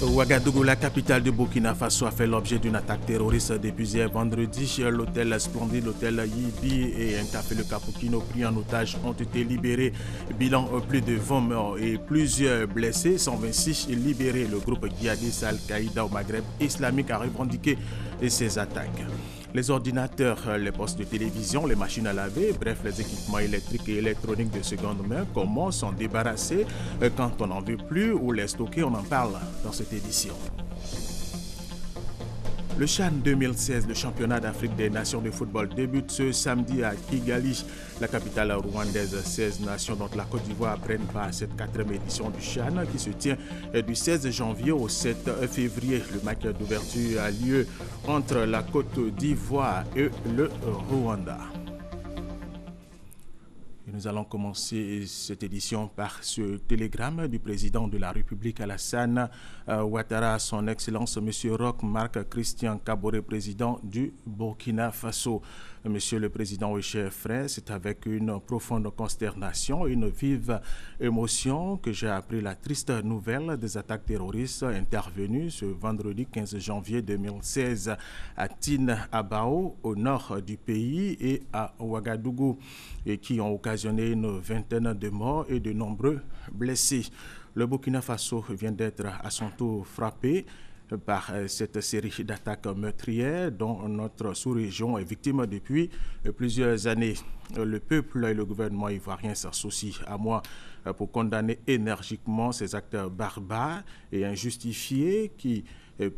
Ouagadougou, la capitale du Burkina Faso, a fait l'objet d'une attaque terroriste depuis hier vendredi. L'hôtel Splendide, l'hôtel Yibi et un café Le Cappuccino pris en otage ont été libérés. Bilan, plus de 20 morts et plusieurs blessés, 126 libérés. Le groupe djihadiste Al-Qaïda au Maghreb islamique a revendiqué ces attaques. Les ordinateurs, les postes de télévision, les machines à laver, bref, les équipements électriques et électroniques de seconde main, comment s'en débarrasser quand on n'en veut plus ou les stocker, on en parle dans cette édition. Le CHAN 2016, le championnat d'Afrique des nations de football, débute ce samedi à Kigali, la capitale rwandaise. 16 nations, dont la Côte d'Ivoire, prennent part à cette 4e édition du CHAN qui se tient du 16 janvier au 7 février. Le match d'ouverture a lieu entre la Côte d'Ivoire et le Rwanda. Nous allons commencer cette édition par ce télégramme du président de la République Alassane Ouattara, son Excellence M. Roch Marc Christian Kaboré, président du Burkina Faso. Monsieur le Président, oui, chers frères, c'est avec une profonde consternation et une vive émotion que j'ai appris la triste nouvelle des attaques terroristes intervenues ce vendredi 15 janvier 2016 à Tin-Abao, au nord du pays, et à Ouagadougou, et qui ont occasionné une vingtaine de morts et de nombreux blessés. Le Burkina Faso vient d'être à son tour frappé par cette série d'attaques meurtrières dont notre sous-région est victime depuis plusieurs années. Le peuple et le gouvernement ivoirien s'associent à moi pour condamner énergiquement ces actes barbares et injustifiés qui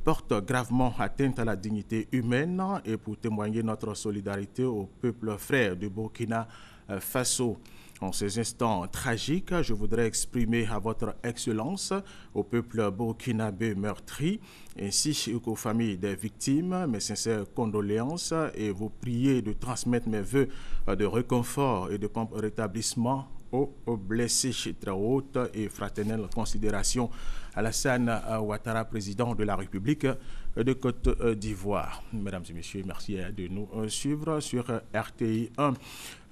portent gravement atteinte à la dignité humaine et pour témoigner notre solidarité au peuple frère du Burkina Faso. En ces instants tragiques, je voudrais exprimer à votre Excellence, au peuple burkinabé meurtri, ainsi qu'aux familles des victimes, mes sincères condoléances et vous prier de transmettre mes vœux de réconfort et de prompt rétablissement aux blessés. Très haute et fraternelle considération. Alassane Ouattara, président de la République de Côte d'Ivoire. Mesdames et messieurs, merci de nous suivre sur RTI 1.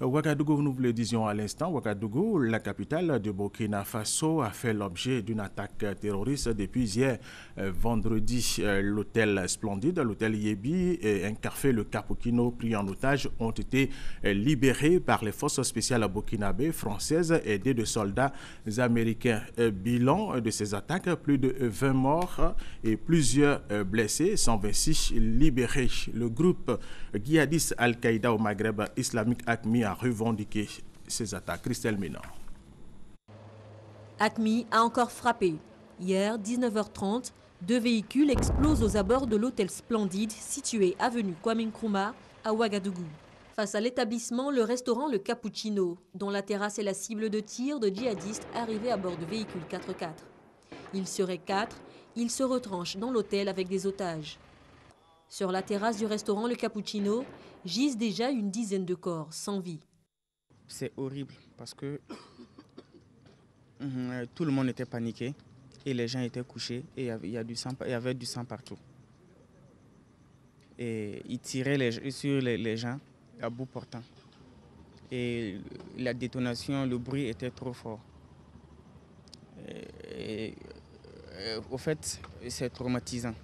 Ouagadougou, nous vous le disions à l'instant, Ouagadougou, la capitale du Burkina Faso, a fait l'objet d'une attaque terroriste depuis hier vendredi. L'hôtel Splendide, l'hôtel Yibi et un café Le Cappuccino pris en otage ont été libérés par les forces spéciales burkinabées françaises aidées de soldats américains. Bilan de ces attaques, plus de 20 morts et plusieurs blessés, 126 libérés. Le groupe djihadiste Al-Qaïda au Maghreb islamique AQMI a revendiqué ces attaques. Christelle Ménard. AQMI a encore frappé. Hier, 19h30, 2 véhicules explosent aux abords de l'hôtel Splendide situé avenue Kwame Nkrumah à Ouagadougou. Face à l'établissement, le restaurant Le Cappuccino, dont la terrasse est la cible de tir de djihadistes arrivés à bord de véhicules 4x4. Ils seraient 4, ils se retranchent dans l'hôtel avec des otages. Sur la terrasse du restaurant Le Cappuccino, gisent déjà une dizaine de corps sans vie. C'est horrible parce que tout le monde était paniqué et les gens étaient couchés et il y avait du sang partout. Et ils tiraient sur les gens à bout portant. Et la détonation, le bruit était trop fort. Au fait, c'est traumatisant.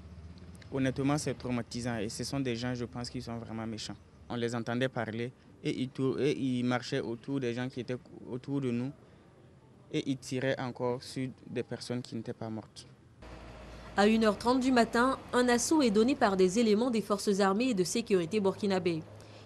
Honnêtement, c'est traumatisant. Et ce sont des gens, je pense, qui sont vraiment méchants. On les entendait parler et ils marchaient autour des gens qui étaient autour de nous. Et ils tiraient encore sur des personnes qui n'étaient pas mortes. À 1h30 du matin, un assaut est donné par des éléments des forces armées et de sécurité burkinabées.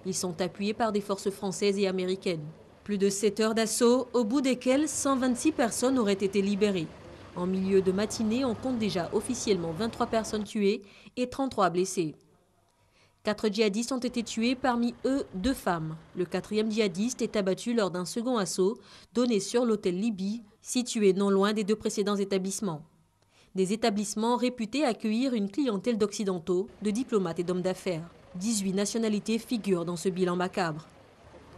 Ils sont appuyés par des forces françaises et américaines. Plus de 7 heures d'assaut, au bout desquelles 126 personnes auraient été libérées. En milieu de matinée, on compte déjà officiellement 23 personnes tuées et 33 blessées. 4 djihadistes ont été tués, parmi eux 2 femmes. Le 4e djihadiste est abattu lors d'un second assaut donné sur l'hôtel Libye, situé non loin des 2 précédents établissements. Des établissements réputés accueillir une clientèle d'occidentaux, de diplomates et d'hommes d'affaires. 18 nationalités figurent dans ce bilan macabre.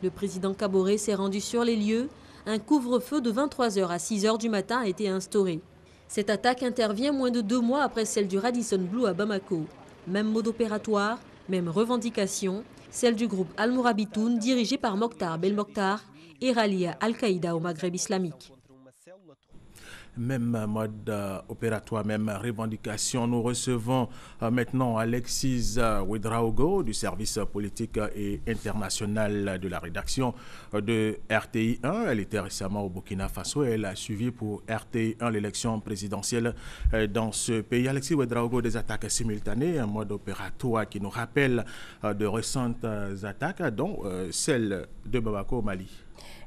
Le président Kaboré s'est rendu sur les lieux. Un couvre-feu de 23h à 6h du matin a été instauré. Cette attaque intervient moins de 2 mois après celle du Radisson Blu à Bamako. Même mode opératoire, même revendication, celle du groupe Al-Mourabitoun dirigé par Mokhtar Belmokhtar et rallié à Al-Qaïda au Maghreb islamique. Même mode opératoire, même revendication. Nous recevons maintenant Alexis Ouedraogo du service politique et international de la rédaction de RTI1. Elle était récemment au Burkina Faso et elle a suivi pour RTI1 l'élection présidentielle dans ce pays. Alexis Ouedraogo, des attaques simultanées, un mode opératoire qui nous rappelle de récentes attaques, dont celle de Bamako au Mali.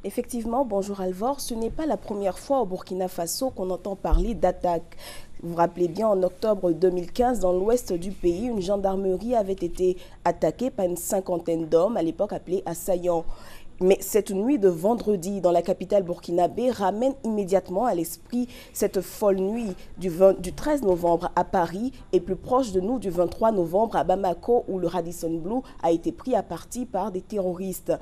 Effectivement, bonjour Alvor, ce n'est pas la première fois au Burkina Faso qu'on entend parler d'attaques. Vous vous rappelez bien, en octobre 2015, dans l'ouest du pays, une gendarmerie avait été attaquée par une cinquantaine d'hommes, à l'époque appelés assaillants. Mais cette nuit de vendredi dans la capitale burkinabé ramène immédiatement à l'esprit cette folle nuit du 13 novembre à Paris et plus proche de nous du 23 novembre à Bamako où le Radisson Blu a été pris à partie par des terroristes.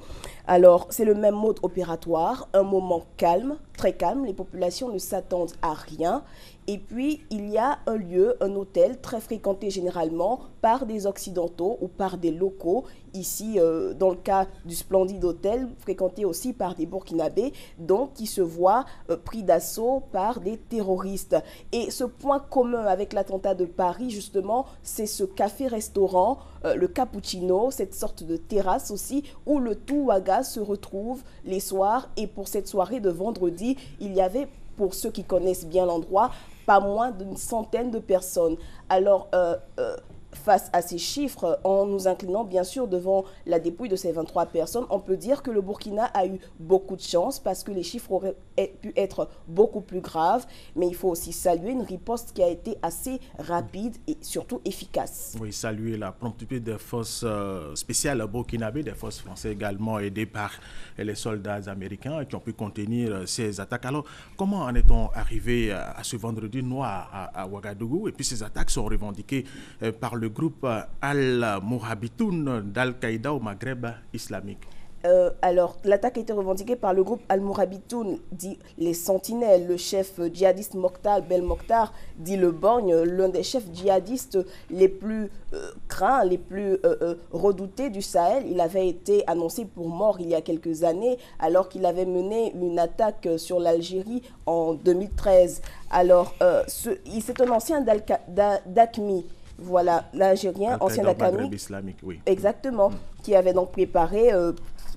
Alors c'est le même mode opératoire, un moment calme, très calme, les populations ne s'attendent à rien. Et puis, il y a un lieu, un hôtel très fréquenté généralement par des Occidentaux ou par des locaux. Ici, dans le cas du Splendide Hôtel, fréquenté aussi par des Burkinabés, donc qui se voient pris d'assaut par des terroristes. Et ce point commun avec l'attentat de Paris, justement, c'est ce café-restaurant, le Cappuccino, cette sorte de terrasse aussi, où le Touaga se retrouve les soirs. Et pour cette soirée de vendredi, il y avait, pour ceux qui connaissent bien l'endroit, pas moins d'une centaine de personnes. Alors, face à ces chiffres, en nous inclinant bien sûr devant la dépouille de ces 23 personnes, on peut dire que le Burkina a eu beaucoup de chance parce que les chiffres auraient pu être beaucoup plus graves. Mais il faut aussi saluer une riposte qui a été assez rapide et surtout efficace. Oui, saluer la promptitude des forces spéciales burkinabées, des forces françaises également aidées par les soldats américains qui ont pu contenir ces attaques. Alors, comment en est-on arrivé à ce vendredi noir à Ouagadougou? Et puis ces attaques sont revendiquées par le groupe Al-Mourabitoun d'Al-Qaïda au Maghreb islamique. Alors, l'attaque a été revendiquée par le groupe Al-Mourabitoun, dit les Sentinelles. Le chef djihadiste Mokhtar Belmokhtar, dit le Borgne, l'un des chefs djihadistes les plus craints, les plus redoutés du Sahel. Il avait été annoncé pour mort il y a quelques années, alors qu'il avait mené une attaque sur l'Algérie en 2013. Alors, c'est un ancien d'AQMI. Voilà, l'Algérien, ancien d'AQMI, oui. Exactement, qui avait donc préparé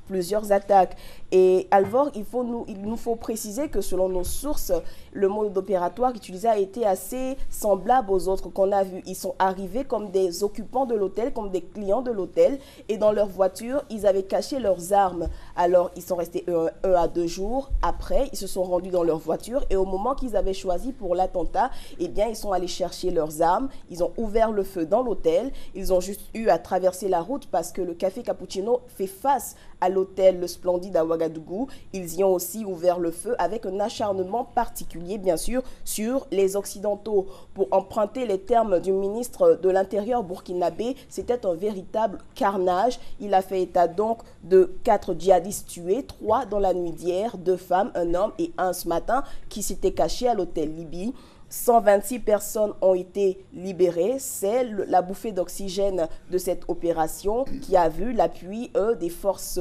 plusieurs attaques. Et Alvor, il nous faut préciser que selon nos sources, le mode opératoire utilisé a été assez semblable aux autres qu'on a vus. Ils sont arrivés comme des occupants de l'hôtel, comme des clients de l'hôtel, et dans leur voiture, ils avaient caché leurs armes. Alors, ils sont restés 1 à 2 jours. Après, ils se sont rendus dans leur voiture, et au moment qu'ils avaient choisi pour l'attentat, eh bien, ils sont allés chercher leurs armes. Ils ont ouvert le feu dans l'hôtel. Ils ont juste eu à traverser la route parce que le café Cappuccino fait face à l'hôtel Le Splendide à Ouagadougou. Ils y ont aussi ouvert le feu avec un acharnement particulier, bien sûr, sur les Occidentaux. Pour emprunter les termes du ministre de l'Intérieur burkinabé, c'était un véritable carnage. Il a fait état donc de 4 djihadistes tués, 3 dans la nuit d'hier, 2 femmes, un homme et un ce matin qui s'étaient cachés à l'hôtel Libye. 126 personnes ont été libérées. C'est la bouffée d'oxygène de cette opération qui a vu l'appui des forces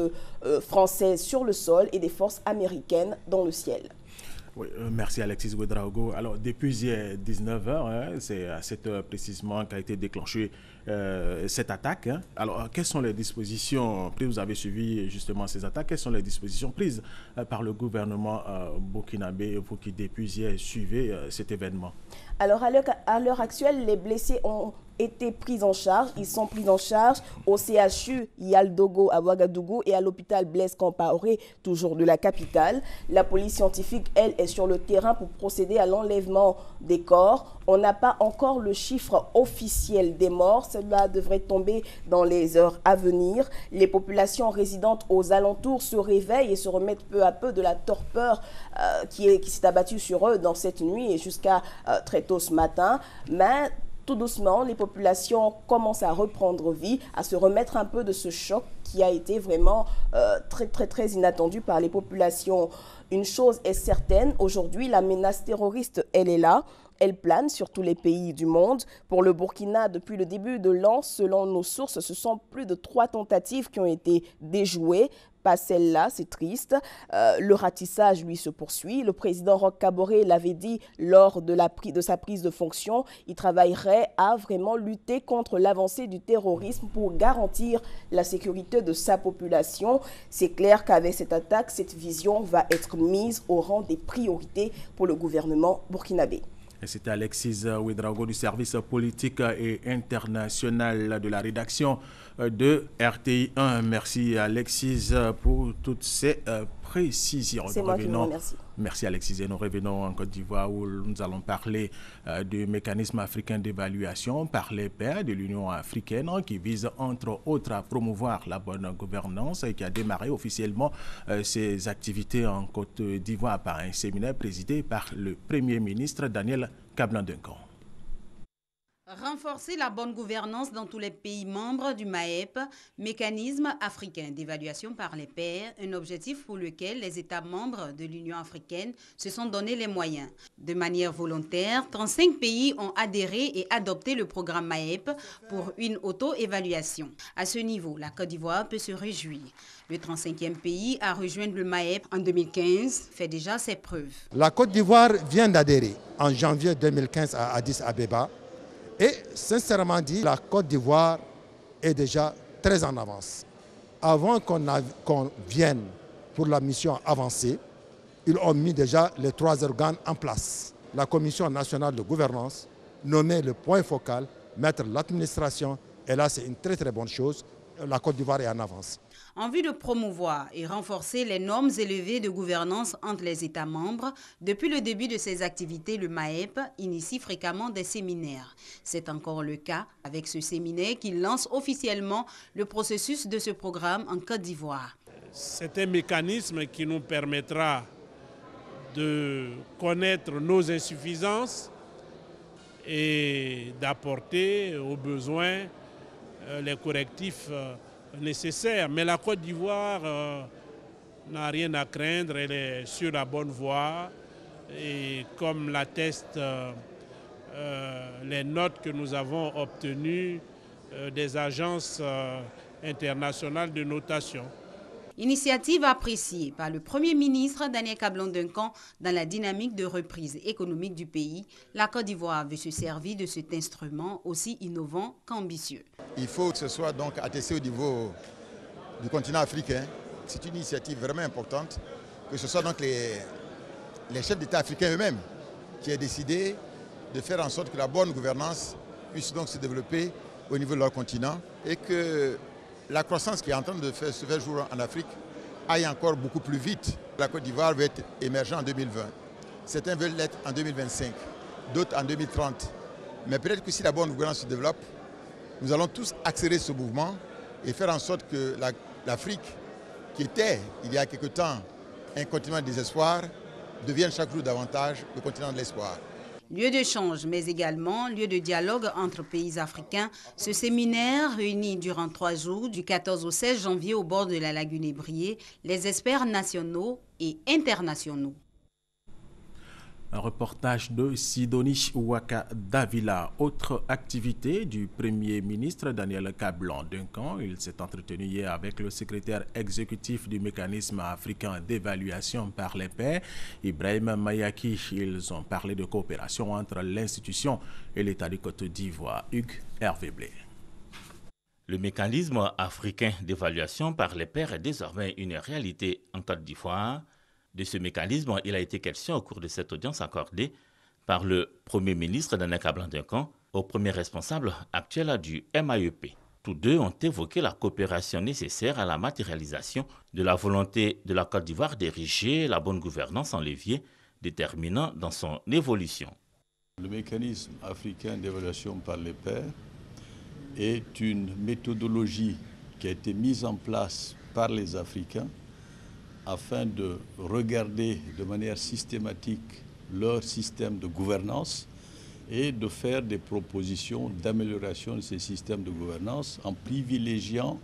françaises sur le sol et des forces américaines dans le ciel. Oui, merci Alexis Ouedraogo. Alors, depuis hier 19h, c'est à cette heure précisément qu'a été déclenchée cette attaque. Alors, quelles sont les dispositions prises? Vous avez suivi justement ces attaques. Quelles sont les dispositions prises par le gouvernement burkinabé, vous qui depuis hier suivez cet événement? Alors, à l'heure actuelle, les blessés ont été pris en charge. Ils sont pris en charge au CHU Yaldogo à Ouagadougou et à l'hôpital Blaise Compaoré, toujours de la capitale. La police scientifique, elle, est sur le terrain pour procéder à l'enlèvement des corps. On n'a pas encore le chiffre officiel des morts. Cela devrait tomber dans les heures à venir. Les populations résidentes aux alentours se réveillent et se remettent peu à peu de la torpeur qui s'est abattue sur eux dans cette nuit et jusqu'à très tôt ce matin. Mais tout doucement, les populations commencent à reprendre vie, à se remettre un peu de ce choc qui a été vraiment très inattendu par les populations. Une chose est certaine, aujourd'hui, la menace terroriste, elle est là. Elle plane sur tous les pays du monde. Pour le Burkina, depuis le début de l'an, selon nos sources, ce sont plus de 3 tentatives qui ont été déjouées pas celle-là, c'est triste. Le ratissage, lui, se poursuit. Le président Roch Kaboré l'avait dit lors de sa prise de fonction. Il travaillerait à vraiment lutter contre l'avancée du terrorisme pour garantir la sécurité de sa population. C'est clair qu'avec cette attaque, cette vision va être mise au rang des priorités pour le gouvernement burkinabé. C'était Alexis Ouedraogo du service politique et international de la rédaction de RTI 1. Merci Alexis pour toutes ces précisions. C'est moi qui vous remercie. Merci Alexis. Et nous revenons en Côte d'Ivoire où nous allons parler du mécanisme africain d'évaluation par les pairs de l'Union africaine qui vise entre autres à promouvoir la bonne gouvernance et qui a démarré officiellement ses activités en Côte d'Ivoire par un séminaire présidé par le Premier ministre Daniel Kablan-Duncan. Renforcer la bonne gouvernance dans tous les pays membres du MAEP, mécanisme africain d'évaluation par les pairs, un objectif pour lequel les États membres de l'Union africaine se sont donné les moyens. De manière volontaire, 35 pays ont adhéré et adopté le programme MAEP pour une auto-évaluation. À ce niveau, la Côte d'Ivoire peut se réjouir. Le 35e pays à rejoindre le MAEP en 2015 fait déjà ses preuves. La Côte d'Ivoire vient d'adhérer en janvier 2015 à Addis Abeba. Et sincèrement dit, la Côte d'Ivoire est déjà très en avance. Avant qu'on vienne pour la mission avancée, ils ont mis déjà les 3 organes en place. La Commission nationale de gouvernance, nommer le point focal, mettre l'administration, et là c'est une très très bonne chose. La Côte d'Ivoire est en avance. En vue de promouvoir et renforcer les normes élevées de gouvernance entre les États membres, depuis le début de ses activités, le MAEP initie fréquemment des séminaires. C'est encore le cas avec ce séminaire qui lance officiellement le processus de ce programme en Côte d'Ivoire. C'est un mécanisme qui nous permettra de connaître nos insuffisances et d'apporter aux besoins les correctifs nécessaires. Mais la Côte d'Ivoire n'a rien à craindre, elle est sur la bonne voie. Et comme l'attestent les notes que nous avons obtenues des agences internationales de notation. Initiative appréciée par le Premier ministre Daniel Kablan-Duncan dans la dynamique de reprise économique du pays, la Côte d'Ivoire veut se servir de cet instrument aussi innovant qu'ambitieux. Il faut que ce soit donc attesté au niveau du continent africain. C'est une initiative vraiment importante, que ce soit donc les chefs d'État africains eux-mêmes qui aient décidé de faire en sorte que la bonne gouvernance puisse donc se développer au niveau de leur continent et que la croissance qui est en train de se faire jour en Afrique aille encore beaucoup plus vite. La Côte d'Ivoire va être émergente en 2020. Certains veulent l'être en 2025, d'autres en 2030. Mais peut-être que si la bonne gouvernance se développe, nous allons tous accélérer ce mouvement et faire en sorte que l'Afrique, qui était il y a quelque temps un continent de désespoir, devienne chaque jour davantage le continent de l'espoir. Lieu d'échange, mais également lieu de dialogue entre pays africains, ce séminaire réunit durant 3 jours, du 14 au 16 janvier au bord de la lagune Ébrié, les experts nationaux et internationaux. Un reportage de Sidonie Ouaka Davila. Autre activité du Premier ministre Daniel Kablan-Duncan. Il s'est entretenu hier avec le secrétaire exécutif du mécanisme africain d'évaluation par les pairs, Ibrahim Mayaki. Ils ont parlé de coopération entre l'institution et l'État de Côte d'Ivoire. Hugues Hervé Blé. Le mécanisme africain d'évaluation par les pairs est désormais une réalité en Côte d'Ivoire. De ce mécanisme, il a été question au cours de cette audience accordée par le Premier ministre Daniel Kablan-Duncan au premier responsable actuel du MAEP. Tous deux ont évoqué la coopération nécessaire à la matérialisation de la volonté de la Côte d'Ivoire d'ériger la bonne gouvernance en levier déterminant dans son évolution. Le mécanisme africain d'évaluation par les pairs est une méthodologie qui a été mise en place par les Africains afin de regarder de manière systématique leur système de gouvernance et de faire des propositions d'amélioration de ces systèmes de gouvernance en privilégiant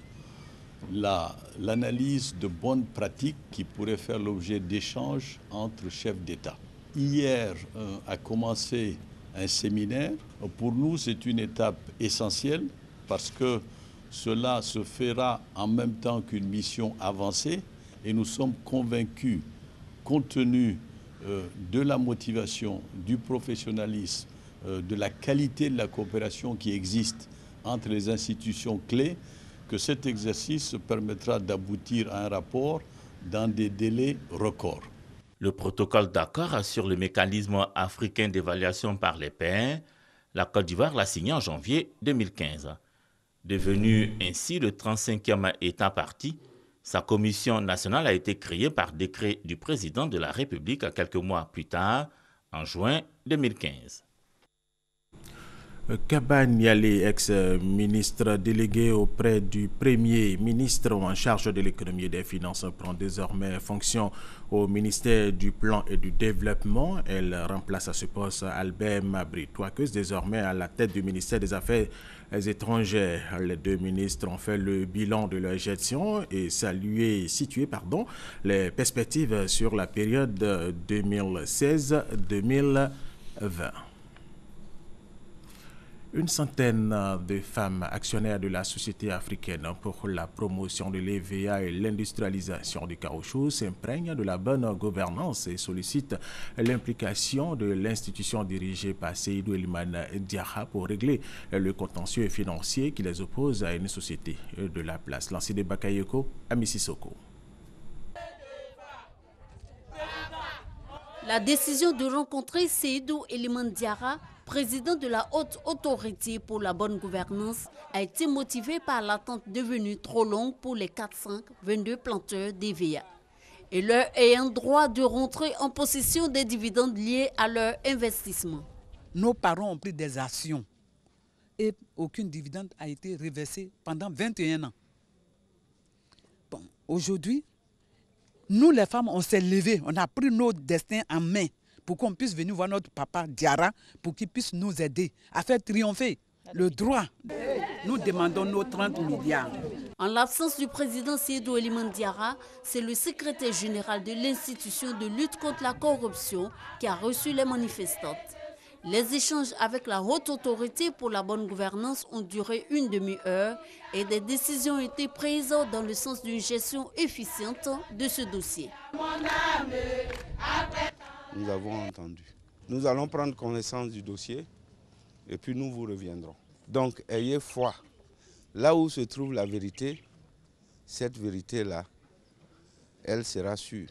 l'analyse de bonnes pratiques qui pourraient faire l'objet d'échanges entre chefs d'État. Hier a commencé un séminaire. Pour nous, c'est une étape essentielle parce que Cela se fera en même temps qu'une mission avancée et nous sommes convaincus, compte tenu de la motivation, du professionnalisme, de la qualité de la coopération qui existe entre les institutions clés, que cet exercice permettra d'aboutir à un rapport dans des délais records. Le protocole d'accord sur le mécanisme africain d'évaluation par les pairs, la Côte d'Ivoire l'a signé en janvier 2015. Devenu ainsi le 35e État partie, sa commission nationale a été créée par décret du président de la République quelques mois plus tard, en juin 2015. Kaba Nialé, ex-ministre délégué auprès du Premier ministre en charge de l'économie et des finances, prend désormais fonction au ministère du Plan et du Développement. Elle remplace à ce poste Albert Mabry Touakeuse, désormais à la tête du ministère des Affaires étrangères. Les deux ministres ont fait le bilan de leur gestion et situé les perspectives sur la période 2016-2020. Une centaine de femmes actionnaires de la Société africaine pour la promotion de l'EVA et l'industrialisation du caoutchouc s'imprègnent de la bonne gouvernance et sollicitent l'implication de l'institution dirigée par Seydou Elimane Diarra pour régler le contentieux financier qui les oppose à une société de la place. Lancé de Bakayoko à Mississauga. La décision de rencontrer Seydou Elimane Diarra, président de la Haute Autorité pour la bonne gouvernance, a été motivée par l'attente devenue trop longue pour les 422 planteurs d'EVA et leur ayant droit de rentrer en possession des dividendes liés à leur investissement. Nos parents ont pris des actions et aucun dividende a été reversé pendant 21 ans. Bon, aujourd'hui, nous les femmes, on s'est levées, on a pris notre destin en main pour qu'on puisse venir voir notre papa Diarra, pour qu'il puisse nous aider à faire triompher le droit. Nous demandons nos 30 milliards. En l'absence du président Seydou Elimane Diarra, c'est le secrétaire général de l'institution de lutte contre la corruption qui a reçu les manifestantes. Les échanges avec la Haute Autorité pour la bonne gouvernance ont duré une demi-heure et des décisions ont été prises dans le sens d'une gestion efficiente de ce dossier. Nous avons entendu. Nous allons prendre connaissance du dossier et puis nous vous reviendrons. Donc, ayez foi. Là où se trouve la vérité, cette vérité-là, elle sera sûre.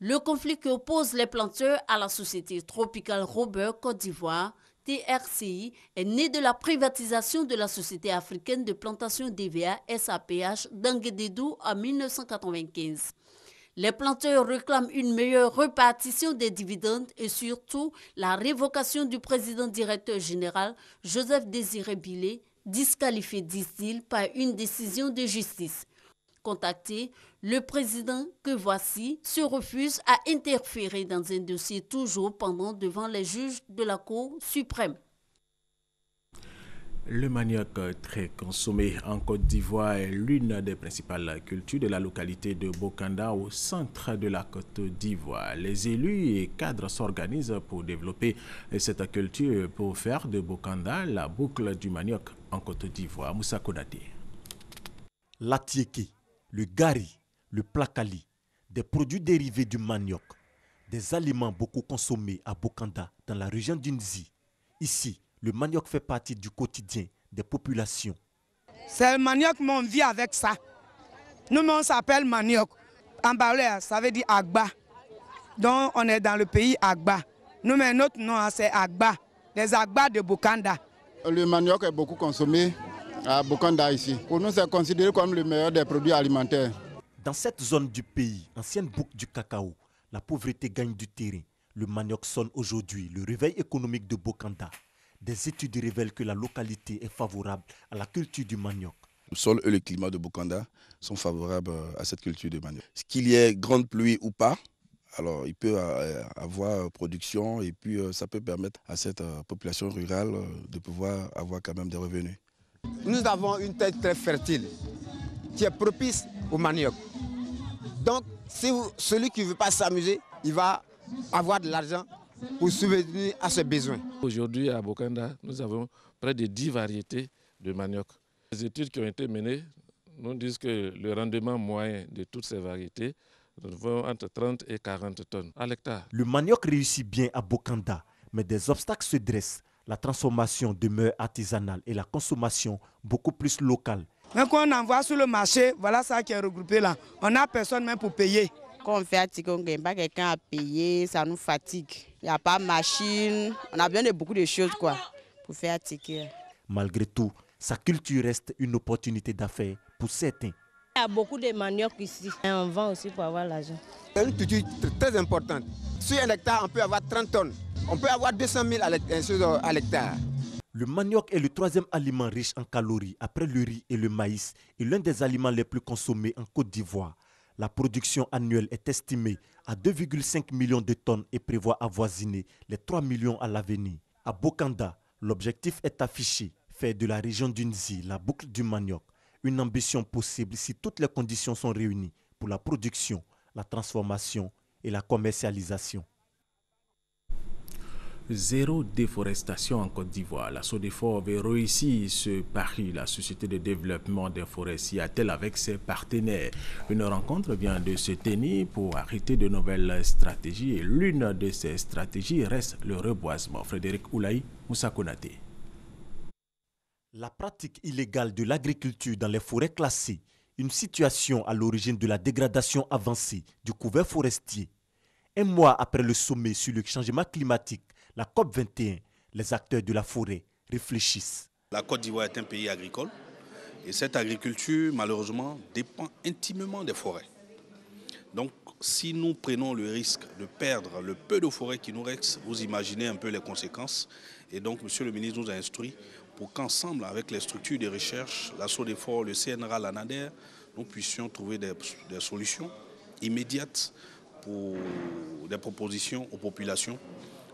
Le conflit qui oppose les planteurs à la société Tropical Robert Côte d'Ivoire, TRCI, est né de la privatisation de la Société africaine de plantation d'EVA, SAPH, d'Anguédédou en 1995. Les planteurs réclament une meilleure répartition des dividendes et surtout la révocation du président directeur général Joseph Désiré Bilé, disqualifié, disent-ils, par une décision de justice. Contacté, le président que voici se refuse à interférer dans un dossier toujours pendant devant les juges de la Cour suprême. Le manioc, très consommé en Côte d'Ivoire, est l'une des principales cultures de la localité de Bokanda au centre de la Côte d'Ivoire. Les élus et cadres s'organisent pour développer cette culture pour faire de Bokanda la boucle du manioc en Côte d'Ivoire. Moussa Konaté. L'atiéké, le gari, le plakali, des produits dérivés du manioc, des aliments beaucoup consommés à Bokanda dans la région d'Unzi. Ici, le manioc fait partie du quotidien des populations. C'est le manioc, mais on vit avec ça. Nous, on s'appelle manioc. En balais, ça veut dire Agba. Donc, on est dans le pays Agba. Nous, mais notre nom, c'est Agba. Les Agba de Bokanda. Le manioc est beaucoup consommé à Bokanda ici. Pour nous, c'est considéré comme le meilleur des produits alimentaires. Dans cette zone du pays, ancienne boucle du cacao, la pauvreté gagne du terrain. Le manioc sonne aujourd'hui le réveil économique de Bokanda. Des études révèlent que la localité est favorable à la culture du manioc. Le sol et le climat de Bokanda sont favorables à cette culture de manioc. Qu'il y ait grande pluie ou pas, alors il peut avoir production et puis ça peut permettre à cette population rurale de pouvoir avoir quand même des revenus. Nous avons une terre très fertile qui est propice au manioc. Donc celui qui ne veut pas s'amuser, il va avoir de l'argent pour subvenir à ses besoins. Aujourd'hui à Bokanda, nous avons près de 10 variétés de manioc Les études qui ont été menées nous disent que le rendement moyen de toutes ces variétés va entre 30 et 40 tonnes à l'hectare. Le manioc réussit bien à Bokanda, mais des obstacles se dressent. La transformation demeure artisanale et la consommation beaucoup plus locale. Mais quand on envoie sur le marché, voilà ça qui est regroupé là. On n'a personne même pour payer. Quand on fait à Tico, on n'a pas quelqu'un à payer, ça nous fatigue. Il n'y a pas de machine, on a besoin de beaucoup de choses quoi, pour faire à Tico. Malgré tout, sa culture reste une opportunité d'affaires pour certains. Il y a beaucoup de manioc ici. On vend aussi pour avoir l'argent. C'est une culture très importante. Sur un hectare, on peut avoir 30 tonnes. On peut avoir 200 000 à l'hectare. Le manioc est le troisième aliment riche en calories après le riz et le maïs et l'un des aliments les plus consommés en Côte d'Ivoire. La production annuelle est estimée à 2,5 millions de tonnes et prévoit avoisiner les 3 millions à l'avenir. À Bokanda, l'objectif est affiché, faire de la région d'Unzi la boucle du manioc. Une ambition possible si toutes les conditions sont réunies pour la production, la transformation et la commercialisation. Zéro déforestation en Côte d'Ivoire. La SODEFOR avait réussi ce pari. La Société de développement des forêts s'y attelle avec ses partenaires. Une rencontre vient de se tenir pour arrêter de nouvelles stratégies et l'une de ces stratégies reste le reboisement. Frédéric Oulaï, Moussa Konaté. La pratique illégale de l'agriculture dans les forêts classées, une situation à l'origine de la dégradation avancée du couvert forestier. Un mois après le sommet sur le changement climatique, la COP21, les acteurs de la forêt réfléchissent. La Côte d'Ivoire est un pays agricole et cette agriculture, malheureusement, dépend intimement des forêts. Donc, si nous prenons le risque de perdre le peu de forêt qui nous reste, vous imaginez un peu les conséquences. Et donc, Monsieur le ministre nous a instruit pour qu'ensemble, avec les structures de recherche, la SODEFOR, le CNRA, la NADER, nous puissions trouver des solutions immédiates pour des propositions aux populations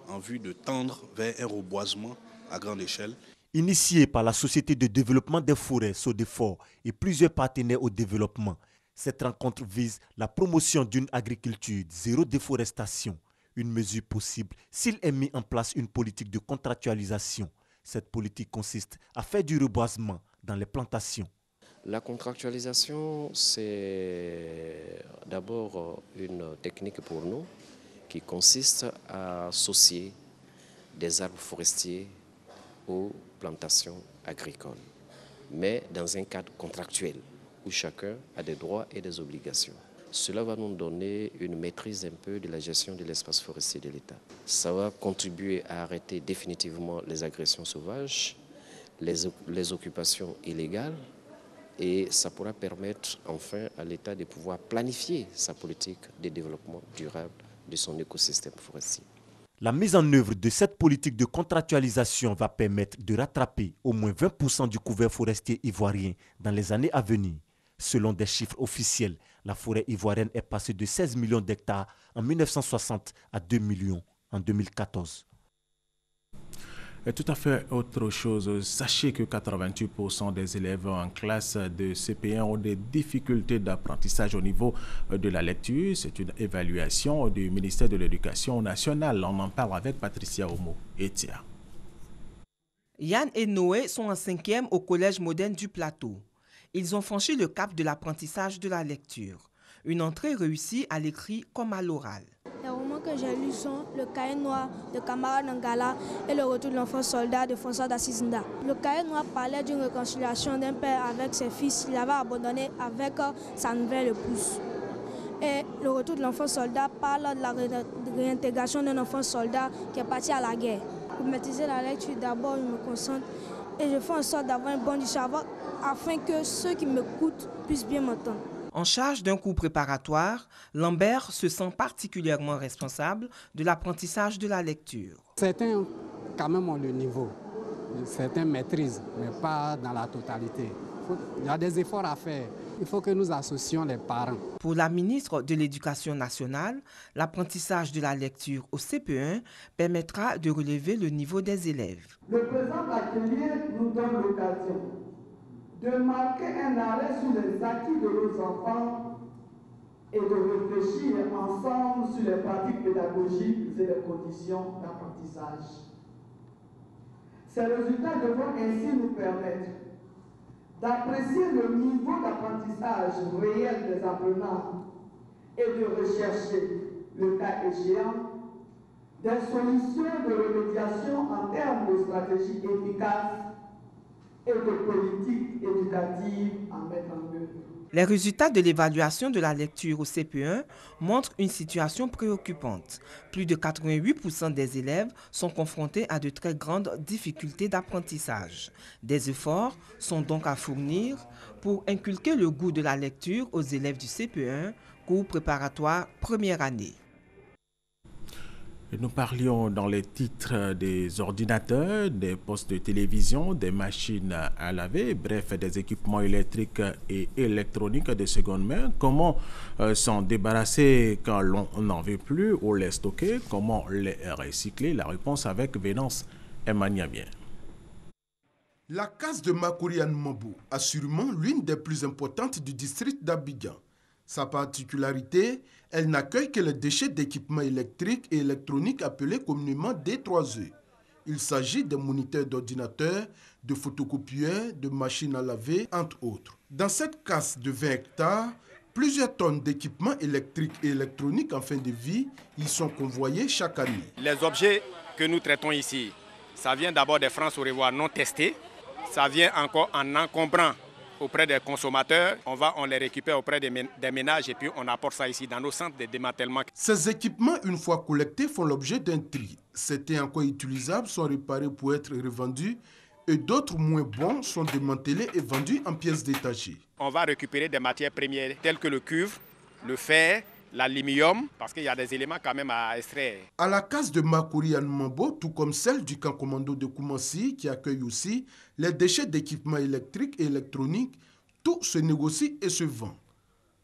en vue de tendre vers un reboisement à grande échelle. Initié par la Société de développement des forêts, SODEFOR, et plusieurs partenaires au développement, cette rencontre vise la promotion d'une agriculture zéro déforestation, une mesure possible s'il est mis en place une politique de contractualisation. Cette politique consiste à faire du reboisement dans les plantations. La contractualisation, c'est d'abord une technique pour nous qui consiste à associer des arbres forestiers aux plantations agricoles, mais dans un cadre contractuel où chacun a des droits et des obligations. Cela va nous donner une maîtrise un peu de la gestion de l'espace forestier de l'État. Ça va contribuer à arrêter définitivement les agressions sauvages, les occupations illégales, et ça pourra permettre enfin à l'État de pouvoir planifier sa politique de développement durable de son écosystème forestier. La mise en œuvre de cette politique de contractualisation va permettre de rattraper au moins 20% du couvert forestier ivoirien dans les années à venir. Selon des chiffres officiels, la forêt ivoirienne est passée de 16 millions d'hectares en 1960 à 2 millions en 2014. Et tout à fait autre chose, sachez que 88% des élèves en classe de CP1 ont des difficultés d'apprentissage au niveau de la lecture. C'est une évaluation du ministère de l'Éducation nationale. On en parle avec Patricia Omo-Etia. Yann et Noé sont en 5e au Collège moderne du Plateau. Ils ont franchi le cap de l'apprentissage de la lecture. Une entrée réussie à l'écrit comme à l'oral. Les romans que j'ai lus sont Le Cahier noir de Kamara Nangala et Le Retour de l'enfant soldat de François d'Assisinda. Le Cahier noir parlait d'une réconciliation d'un père avec ses fils qu'il avait abandonné avec sa nouvelle épouse. Et Le Retour de l'enfant soldat parle de la réintégration d'un enfant soldat qui est parti à la guerre. Pour maîtriser la lecture, d'abord je me concentre et je fais en sorte d'avoir un bon savoir afin que ceux qui m'écoutent puissent bien m'entendre. En charge d'un cours préparatoire, Lambert se sent particulièrement responsable de l'apprentissage de la lecture. Certains, quand même, ont le niveau. Certains maîtrisent, mais pas dans la totalité. Il y a des efforts à faire. Il faut que nous associons les parents. Pour la ministre de l'Éducation nationale, l'apprentissage de la lecture au CP1 permettra de relever le niveau des élèves. Le présent atelier nous donne l'occasion de marquer un arrêt sur les acquis de nos enfants et de réfléchir ensemble sur les pratiques pédagogiques et les conditions d'apprentissage. Ces résultats devront ainsi nous permettre d'apprécier le niveau d'apprentissage réel des apprenants et de rechercher, le cas échéant, des solutions de remédiation en termes de stratégies efficaces et de politiques éducatives à mettre en œuvre. Les résultats de l'évaluation de la lecture au CP1 montrent une situation préoccupante. Plus de 88% des élèves sont confrontés à de très grandes difficultés d'apprentissage. Des efforts sont donc à fournir pour inculquer le goût de la lecture aux élèves du CP1, cours préparatoire première année. Nous parlions dans les titres des ordinateurs, des postes de télévision, des machines à laver, bref, des équipements électriques et électroniques de seconde main. Comment s'en débarrasser quand l'on n'en veut plus ou les stocker? Comment les recycler? La réponse avec Vénance Emmanuel. La case de Makurian Mabo, assurément l'une des plus importantes du district d'Abidjan. Sa particularité, elle n'accueille que les déchets d'équipements électriques et électroniques appelés communément D3E. Il s'agit des moniteurs d'ordinateurs, de photocopieurs, de machines à laver, entre autres. Dans cette case de 20 hectares, plusieurs tonnes d'équipements électriques et électroniques en fin de vie y sont convoyés chaque année. Les objets que nous traitons ici, ça vient d'abord des francs au revoir non testés, ça vient encore en encombrant auprès des consommateurs, on les récupère auprès des ménages et puis on apporte ça ici dans nos centres de démantèlement. Ces équipements, une fois collectés, font l'objet d'un tri. Certains encore utilisables sont réparés pour être revendus et d'autres moins bons sont démantelés et vendus en pièces détachées. On va récupérer des matières premières telles que le cuivre, le fer, l'aluminium, parce qu'il y a des éléments quand même à extraire. À la case de Makurian Mambo, tout comme celle du camp commando de Koumassi, qui accueille aussi les déchets d'équipements électriques et électroniques, tout se négocie et se vend.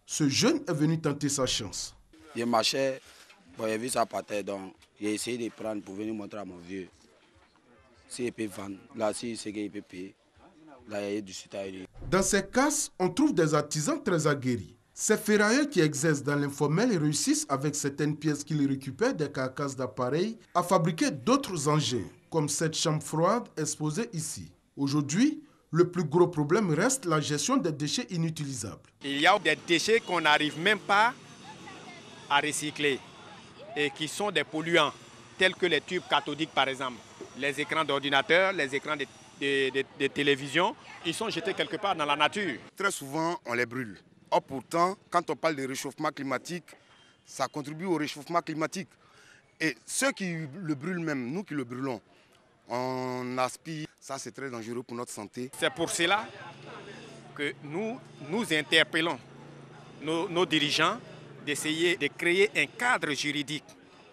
Ce jeune est venu tenter sa chance. J'ai marché, j'ai vu ça par terre, donc j'ai essayé de prendre pour venir montrer à mon vieux. S'il peut vendre, là, si c'est qu'il peut payer, là, il y a du site. Dans ces cases, on trouve des artisans très aguerris. Ces ferrailleurs qui exercent dans l'informel réussissent avec certaines pièces qu'ils récupèrent des carcasses d'appareils à fabriquer d'autres engins, comme cette chambre froide exposée ici. Aujourd'hui, le plus gros problème reste la gestion des déchets inutilisables. Il y a des déchets qu'on n'arrive même pas à recycler et qui sont des polluants, tels que les tubes cathodiques par exemple, les écrans d'ordinateur, les écrans de télévision, ils sont jetés quelque part dans la nature. Très souvent, on les brûle. Or pourtant, quand on parle de réchauffement climatique, ça contribue au réchauffement climatique. Et ceux qui le brûlent même, nous qui le brûlons, on aspire. Ça, c'est très dangereux pour notre santé. C'est pour cela que nous interpellons nos dirigeants d'essayer de créer un cadre juridique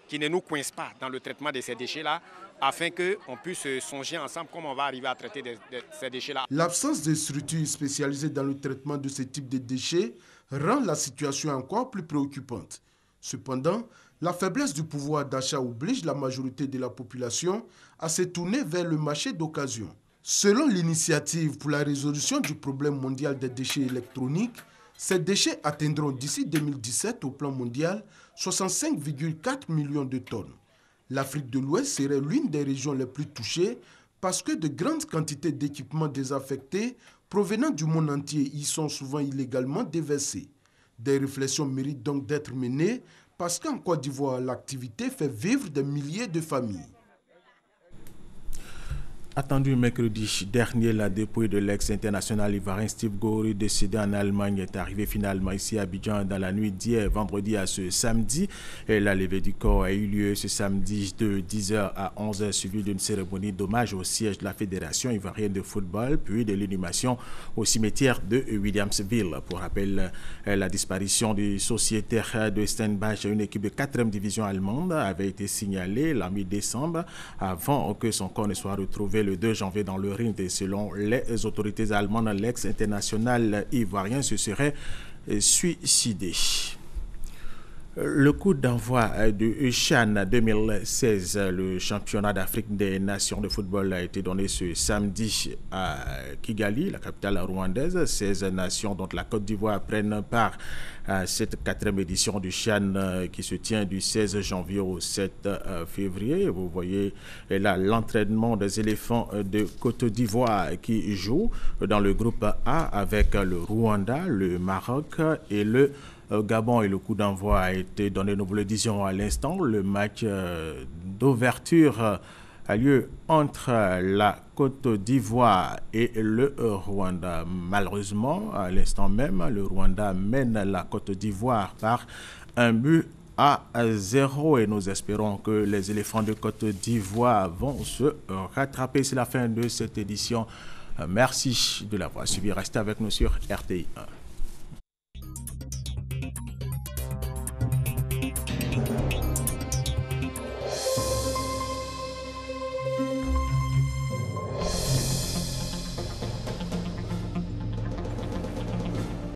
qui ne nous coince pas dans le traitement de ces déchets-là, afin qu'on puisse songer ensemble comment on va arriver à traiter ces déchets-là. L'absence de structures spécialisées dans le traitement de ce type de déchets rend la situation encore plus préoccupante. Cependant, la faiblesse du pouvoir d'achat oblige la majorité de la population à se tourner vers le marché d'occasion. Selon l'initiative pour la résolution du problème mondial des déchets électroniques, ces déchets atteindront d'ici 2017 au plan mondial 65,4 millions de tonnes. L'Afrique de l'Ouest serait l'une des régions les plus touchées parce que de grandes quantités d'équipements désaffectés provenant du monde entier y sont souvent illégalement déversés. Des réflexions méritent donc d'être menées parce qu'en Côte d'Ivoire, l'activité fait vivre des milliers de familles. Attendu mercredi dernier, la dépouille de l'ex-international ivoirien Steve Goury, décédé en Allemagne, est arrivée finalement ici à Abidjan dans la nuit d'hier, vendredi à ce samedi. Et la levée du corps a eu lieu ce samedi de 10h à 11h, suivi d'une cérémonie d'hommage au siège de la Fédération ivoirienne de football, puis de l'inhumation au cimetière de Williamsville. Pour rappel, la disparition du sociétaire de Steinbach, une équipe de 4e division allemande, avait été signalée la mi-décembre avant que son corps ne soit retrouvé le 2 janvier dans le ring. Et selon les autorités allemandes, l'ex-international ivoirien se serait suicidé. Le coup d'envoi du CHAN 2016, le championnat d'Afrique des nations de football, a été donné ce samedi à Kigali, la capitale rwandaise. 16 nations, dont la Côte d'Ivoire, prennent part à cette 4e édition du CHAN qui se tient du 16 janvier au 7 février. Vous voyez là l'entraînement des éléphants de Côte d'Ivoire qui jouent dans le groupe A avec le Rwanda, le Maroc et le Gabon, et le coup d'envoi a été donné, nous vous le disions à l'instant. Le match d'ouverture a lieu entre la Côte d'Ivoire et le Rwanda. Malheureusement, à l'instant même, le Rwanda mène la Côte d'Ivoire par 1-0 et nous espérons que les éléphants de Côte d'Ivoire vont se rattraper. C'est la fin de cette édition. Merci de l'avoir suivi. Restez avec nous sur RTI 1.